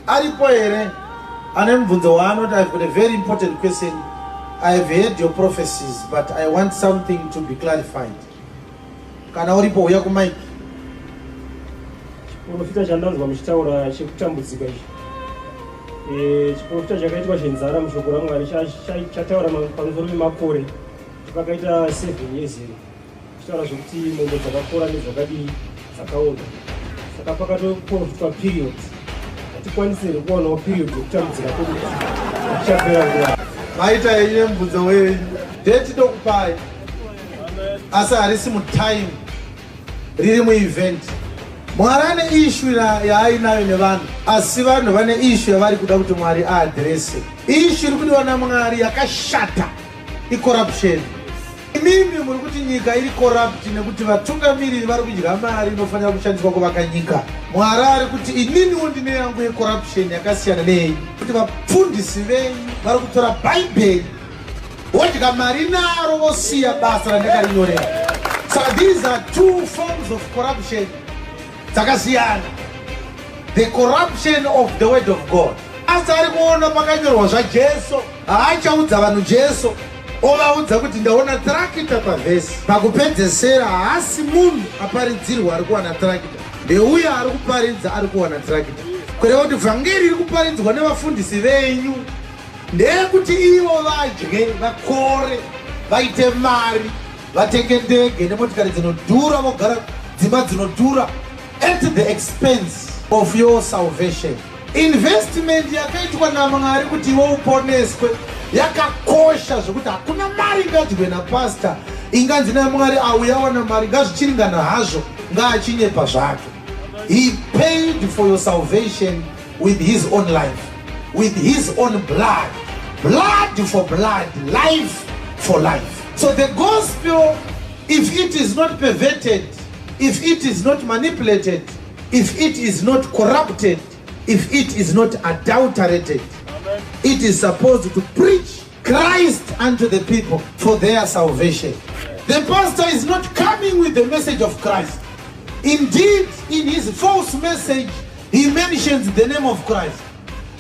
aripo here anemubvunzo waanoti I've got a very important question. I've heard your prophecies, but I want something to be clarified. Kana uripo uya kumaiki. Chiprofita chandanzwa muchitaura chekutambudzika ichi. Chiprofita chakaitwa chenzara mushoko raMwari chataura pamusoro pemakore. Pakaita 7 years here. Chitaura zvokuti mombe dzakakora nezvakadii dzakaona. Saka pakatoprofitwa period. Hatikwanisire kuonawo period yekutambudzika kwedu. Tichapera nguva. Maita yenye mubvunzo wenyu. Date ndokupai. Asi harisi mutime. Riri muevent. Mwari ane issue yaainayo nevanhu, asi vanhu vane issue yavari kuda kuti Mwari aadrese. Issue iri kudiwa naMwari yakashata icorruption. Imimi muri kuti nyika iri corrupt nekuti vatungamiriri vari kudya mari inofanira kushandiswa kuvaka nyika. Mwari ari kuti ininiwo ndine yangu yecorruption yakasiyana neyenyu, kuti vapfundisi venyu vari kutora bhaibheri vodya mari naro vosiya basa randakarinyorera. Saka these are two forms of corruption dzakasiyana. The corruption of the word of God. Asi ari kuona pakanyorwa zvaJesu, haachaudza vanhu Jesu, ovaudza kuti ndaona trakita pavhesi. Pakupedzesera haasi munhu aparidzirwa ari kuwana trakita, ndeuya ari kuparidza ari kuwana trakita. Kureva kuti vhangeri iri kuparidzwa nevafundisi venyu ndeyekuti ivo vadye, vakore, vaite mari, vatenge ndege nemotikari dzinodhura, vogara dzimba dzinodhura, at the expense of your salvation. Investment yakaitwa naMwari kuti iwe uponeswe yakakosha zvokuti hakuna mari ingadyiwe napastor inganzi naMwari auya wana mari ngazvichiringana hazvo ngaachinyepa zvake. He paid for your salvation with his own life, with his own blood. Blood for blood, life for life. So the gospel, if it is not perverted, if it is not manipulated, if it is not corrupted, if it is not adulterated, amen, it is supposed to preach Christ unto the people for their salvation. The pastor is not coming with the message of Christ. Indeed, in his false message, he mentions the name of Christ.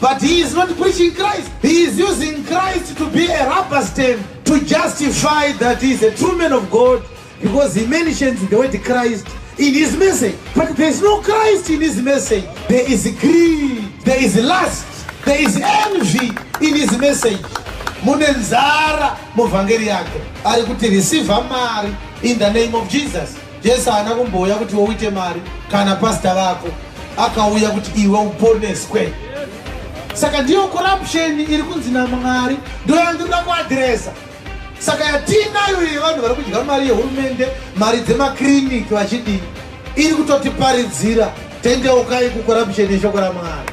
But he is not preaching Christ. He is using Christ to be a rubber stamp to justify that he is a true man of God, because he mentions the word Christ in his message. But there is no Christ in his message. There is greed, there is lust, there is envy in his message. Munenzara muvhangeri yake ari kuti receive mari in the name of Jesus. Jesu haana kumboya kuti uite mari kana pastor vako akauya kuti iwe uponeswe. Saka ndiyo corruption iri kunzi naMwari ndiyo yandinoda kuadresa. Saka yatinayo iyi vanhu vari kudya mari yehurumende, mari dzemakliniki vachidini, iri kutotiparidzira tendeukai kucorruption yeshoko raMwari.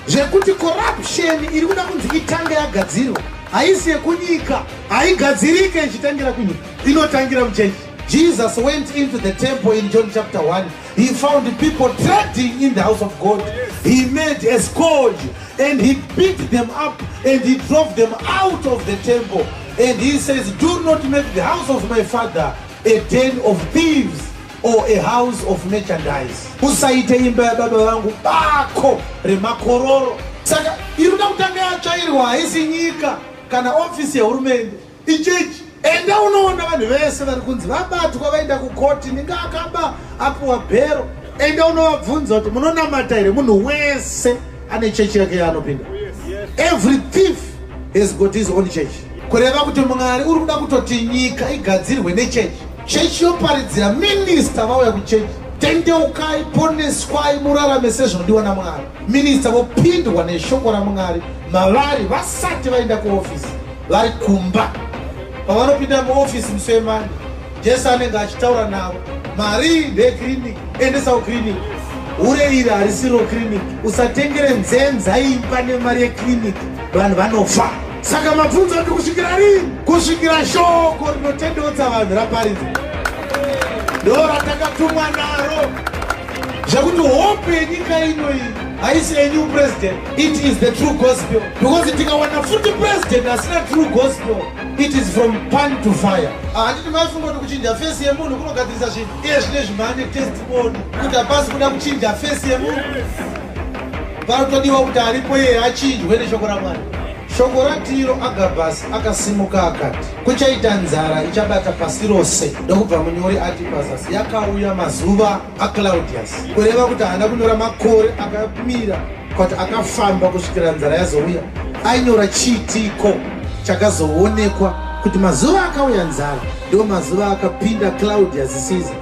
Zvekuti corruption iri kuda kunzi itange yagadzirwa, haisi yekunyika, haigadzirike ichitangira kunyika, inotangira muchechi. Jesus went into the temple in John chapter 1. He found people trading in the house of God. He made a scourge and he beat them up and he drove them out of the temple. And he says, do not make the house of my father a den of thieves or a house of merchandise. Usaite imba ya baba wangu bako remakororo. Saka iruda kutanga yatsvairwa haisi nyika kana ofisi yehurumende, ichechi. Enda unoona vanhu vese vari kunzi vabatwa vaenda kukoti ningakaba apuwa bhero. Enda unovabvunza kuti munonamata here munhu wese ane chechi yake yaanopinda. Every thief has got his own church. Kureva kuti Mwari uri kuda kutoti nyika igadzirwe nechechi. Chechi yoparidzira minister vauya kuchechi, tendeukai, poneswai, murarame sezvinodiwa naMwari. Minister vopindwa neshoko raMwari mavari vasati vaenda kuofisi, vari kumba. Pavanopinda muofisi musi wemani, Jesu anenge achitaura navo, mari ndeclinic, endesa kuclinic. Ureira harisiro clinic, usatengere nzenza imba nemari yeclinic, vanhu vanofa. Saka mabvunzo kuti kusvikira rini? Kusvikira shoko rinotendeutsa vanhu raparidza. Ndo ratakatumwa naro. Zvekuti hope yenyika ino iyi haisi new president, it is the true gospel. Because tikawana futi president asina true gospel, it is from pan to fire. Handiti mafunga kuti kuchinja face yemunhu kunogadzirisa zvinhu iye zvine zvimhane testimony kuti hapasi kuda kuchinja face yemunhu. Parotodiwa kuti aripo iye achinjwe neshoko raMwari. Shoko ratiro Agabhasi akasimuka akati, kuchaita nzara ichabata pasi rose. Ndokubva munyori ati pazasi yakauya mazuva aClaudius. Kureva kuti haana kunyora makore akamira kuti akafamba kusvikira nzara yazouya. Ainyora chiitiko chakazoonekwa kuti mazuva akauya nzara ndo mazuva akapinda Claudius Caesar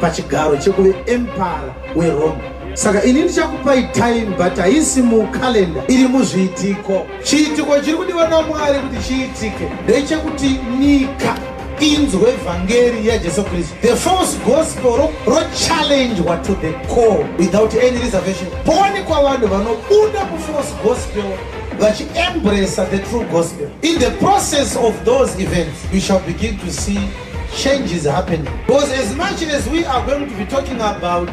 pachigaro chekuve empire weRome. Saka ini ndichakupai time but haisi mukalenda, iri muzviitiko. Chiitiko chiri kudiwa naMwari kuti chiitike ndechekuti nyika inzwe vhangeri yaJesu Kristu. The false gospel rochallengewa to the core without any reservation. Poni kwa vanhu vanobuda kufalse gospel vachiembrace the true gospel. In the process of those events, we shall begin to see changes happening. Because as much as we are going to be talking about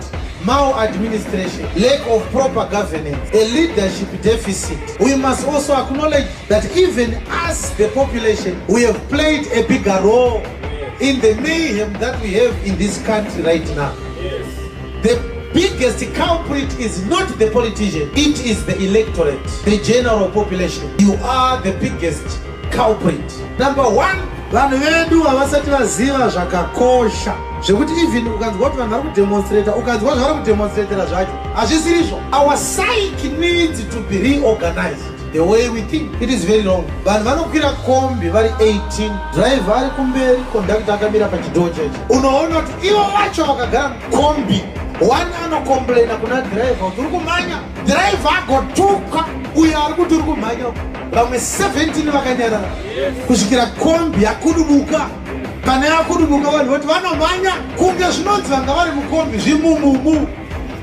maladministration, lack of proper governance, a leadership deficit, we must also acknowledge that even as the population, we have played a bigger role in the mayhem that we have in this country right now. The biggest culprit is not the politician, it is the electorate, the general population. You are the biggest culprit. Number one, vanhu vedu havasati vaziva zvakakosha zvekuti even ukanzwa kuti vanhu vari kudemonstrata, ukanzwa zvavari kudemonstratera zvacho hazvisirizvo. Our psyche needs to be reorganized. The way we think, it is very wrong. Vanhu vanokwira kombi vari 18, driver ari kumberi, conductor akamira pachidoo cheche. Unoona kuti ivo vacho vakagara kombi, one anocomplaina kuna driver kuti uri kumhanya, driver agotuka uyo ari kuti uri kumhanya. Vamwe 17 vakanyarara kusvikira kombi yakudubuka. Kana yakudubuka vanhu voti vanomhanya kunge zvinonzi vanga vari mukombi zvimumumu.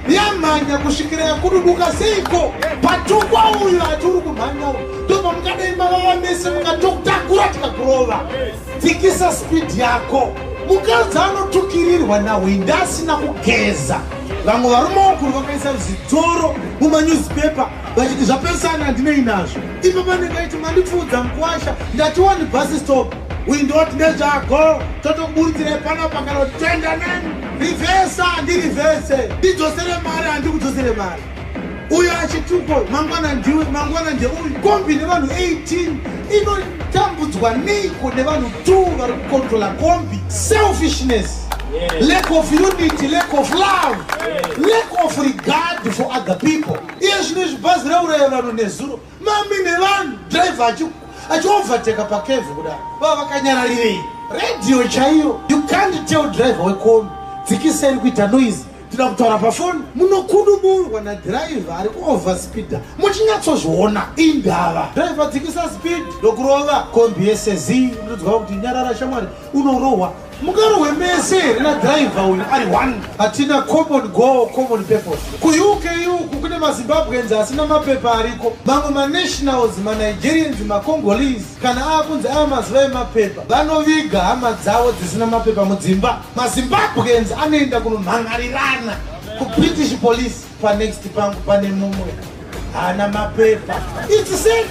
Yamhanya kusvikira yakudubuka seiko patukwa uyo ati uri kumhanya uyo. Ndobva mukadai mavava mese mukatokutakura tikakurova. Dzikisa speed yako. Mukadzi anotukirirwa nahwindi asina kugeza. Vamwe varumaokuru vakaisa zvitoro mumanewspaper vachiti zvapesana handinei nazvo. Ipo panengaiti mandipfuudza mukuwasha ndati wani bus stop windoti nezvako totoburidzirai panapa kana kuti toenda neni rivhesa handirivhese ndidzosere mari handikudzosere mari. Uyo achituko mangwana ndiwe mangwana ndeuyu. Kombi nevanhu 18 inotambudzwa neiko nevanhu 2 vari kukontrola kombi. Selfishness, lack of unity, lack of love, lack of regard for other people. Iye zvino zvibhazi reuraya vanhu nezuro. Mami nevanhu driver achiovateka pakevhu kudai vava vakanyararirei. Radio chaiyo, you can't tell driver wekombi dzikiseni kuita noise. Tinoda kutaura pafoni munokudumurwa nadriver ari kuoverspeeda muchinyatsozviona indava. Driver dzikisa speed ndokurova kombi yesezi unodzwa kuti nyarara shamwari unorohwa. Mukarohwe mese here nadriver uyu ari one. Hatina common goal, common purpose. Ku-UK uku kune maZimbabweans asina mapepa ariko. Mamwe manationals, maNigerians, maCongolese kana akunzi amaziva emapepa vanoviga hama dzavo dzisina mapepa mudzimba. MaZimbabweans anoenda kunomhangarirana kuBritish police panext pangu pane mumwe hana mapepa. It's said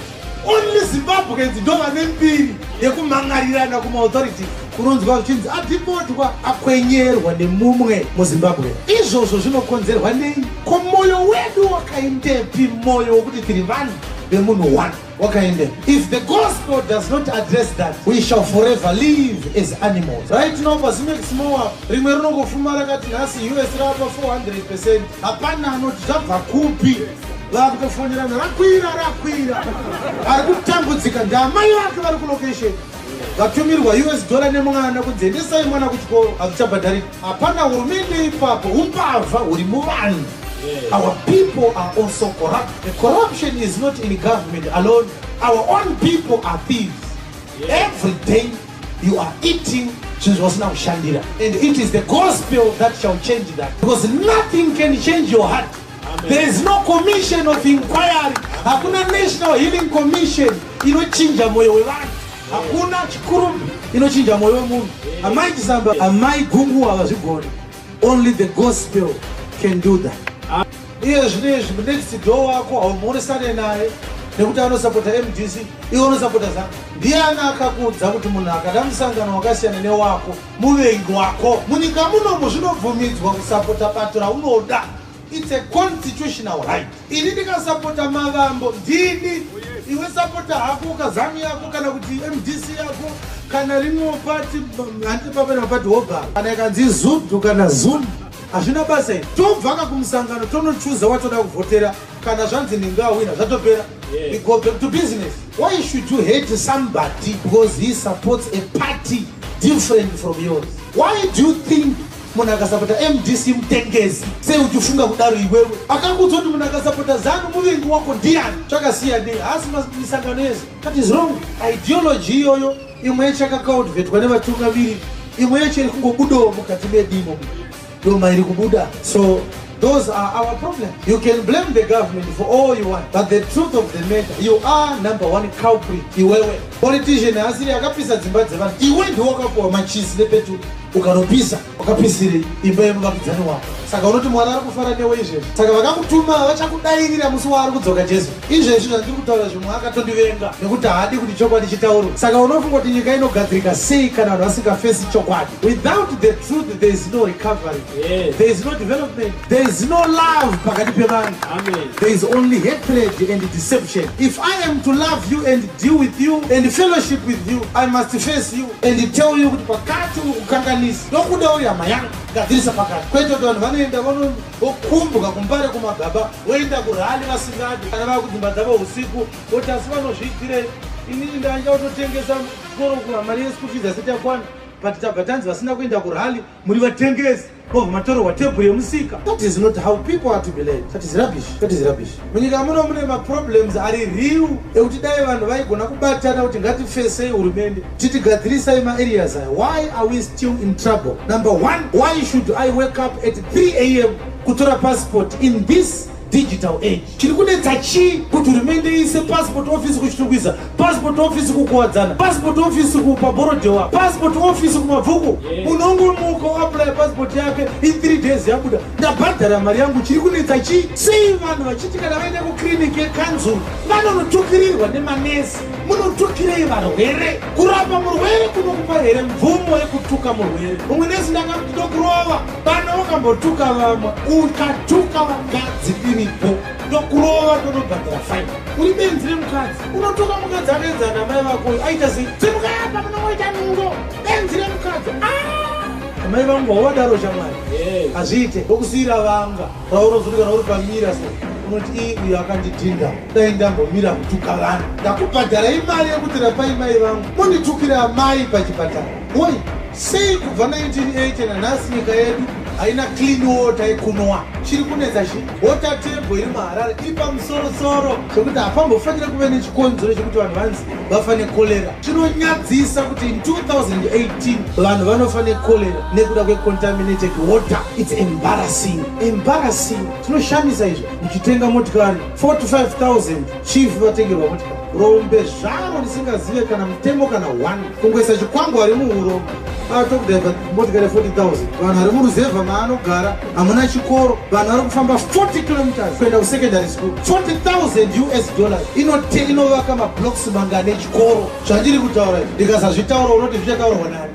only Zimbabweans ndo vane mbiri yekumhangarirana kumaauthority. Kunonzwa kuchinzi adhipotwa akwenyerwa nemumwe muZimbabwe. Izvozvo zvinokonzerwa nei? Ko moyo wedu wakaendepi? Moyo wokuti tiri vanhu vemunhu one wakaendepi? If the gospel does not address that, we shall forever live as animals. Right now pazimex moa rimwe rinongofuma rakati nhasi US rapa 400%. Hapana anoti zvabva kupi. Vakutofonera rakwira ari kutambudzika ndamai vake vari kulocation. Vatumirwa $US nemwana kudzendesai mwana kuchikoro hazvichabhadhariki. Hapana hurumende ipapo umbavha huri muvanhu. Our people are also corrupt. The corruption is not in government alone. Our own people are thieves. Every day you are eating zvisina kushandira. And it is the gospel that shall change that. Because nothing can change your heart. There is no commission of inquiry. Hakuna National Healing Commission inochinja moyo wevanhu. Hakuna chikurumbi inochinja moyo wemunhu. Amai chisamba, amai gungu havazvigoni. Only the gospel can do that. Iye zvinezvi next door wako haumuonesane naye nekuti anosapota MDC, iwe unosapota zako. Ndiani akakuudza kuti munhu akada musangano wakasiyana newako muvengi wako? Munyika munomu zvinobvumidzwa kusapota bato raunoda It's a constitutional right. Ini ndikasapota Mavambo ndini iwe sapota hako kazami yako kana kuti MDC yako kana rimwe pati handi papena pati hoga kana ikanzi Zundu kana Zundu hazvina basa iri. Tobva kumusangano tonochuza watoda kuvhotera kana zvanzi ndingawina zvatopera. We go back to business. Why should you hate somebody because he supports a party different from yours? Why do you think munhu akasapota MDC mutengezi sei uchifunga kudaro iwewe? Akangudza kuti munhu akasapota ZANU muvingi wako ndiani? Zvakasiya nei? Hasi misangano yese. That is wrong. Ideology iyoyo imwe yacho yakakaudvetwa nevatungamiri, imwe yacho iri kungobudawo mukati medimo doma iri kubuda. So those are our problems. You can blame the government for all you want, but the truth of the matter, you are number one culprit. Iwewe politician asiri akapisa dzimba dzevanhu, iwe ndiwe wakapuwa machisi nepetu ukanopisa wakapisire imba yemuvakidzani wako. Saka unoti Mwari ari kufara newe izvezvi. Saka vakakutuma vachakudairira musi waari kudzoka Jesu. Izvezvi zvandiri kutaura zvimwe akatondivenga nekuti haadi kuti chokwadi chitaurwe. Saka unofunga kuti nyika inogadzirika sei kana vanhu vasingafesi chokwadi? Without the truth there is no recovery. There is no development. There is no love pakati pevanhu. Amen. There is only hatred and deception. If I am to love you and deal with you and fellowship with you, I must face you and tell you kuti pakati ukanganisi ndokuda uri hama yangu gadzirisa pakati. Kwete kuti vanhu vanoenda vokumbuka kumbare kumagaba voenda kurali vasingadi kana vakudzimba dzavo usiku kuti asi vanozviitirei. Inini ndanga kutotengesa chikoro mari yeschool fees asati yakwana but tabva tanzi vasina kuenda kurali muri vatengesi obva matorerwa tebhuru yemusika. That is not how people are to be led. That is rubbish. That is rubbish. Munyika muno mune maproblems ari real ekuti dai vanhu vaigona kubatana kuti ngatifesei hurumende titigadzirisai maareas aya. Why are we still in trouble? Number one, why should I wake up at 3 a.m. kutora passport in this digital age? Chiri kunetsa chii kuti hurumende iise passport office kuchitungwiza, passport office kukuwadzana, passport office kupabhorodewa, passport office kumabvuku. Unongomuka uapply passport yake in 3 days yabuda. Ndabhadhara mari yangu. Chiri kunetsa chii? Sei vanhu vachiti kana vaenda kuclinic yekanzuru vanonotukirirwa nemanesi? Munotukirei varwere? Kurapa murwere kunokupa here mvumo yekutuka murwere? Mumwe nesi ndakati ndokurova vana vakambotuka vamwe, ukatuka vakadzi iripo ndokurova tonobhadhara faini. Uri benzi remukadzi unotuka mukadzi akaenzana mai vako aita sei? Dzimuka apa munoita nungo benzi remukadzi. Amai vangu hawadaro shamwari hazviite ndokusiyira vanga raunozoti kana uri pamira so unoti uyu akandidhinda dai ndambomira kutuka vanhu ndakubhadharai mari yekuti rapai mai vangu monditukira mai pachipatara. Oi, sei kubva 1980 nanhasi nyika yedu haina clean water yekunwa? Chiri kunetsa chi? Water table iri muHarare iri pamusoro-soro zvekuti hapambofanira kuve nechikonzero chekuti vanhu vanzi vafane kolera. Chinonyadzisa kuti in 2018 vanhu vanofane kolera nekuda kwecontaminated water. It's embarrassing. Embarrassing. Tinoshamisa izvo. Muchitenga motikari 4 to 5,000 chief vatengerwa motikari. Rombe zvaro risingazive kana mutengo kana 1 kungoisa chikwangwari muhuro atokudhaiva motikari 40,000. Vanhu vari muruzevha maanogara hamuna chikoro, vanhu vari kufamba 40 kilometers kuenda kusecondary school. 40,000 US dollars inovaka mablocks mangane chikoro. Zvandiri kutaura ndikasazvitaura unoti zvichataurwa nani?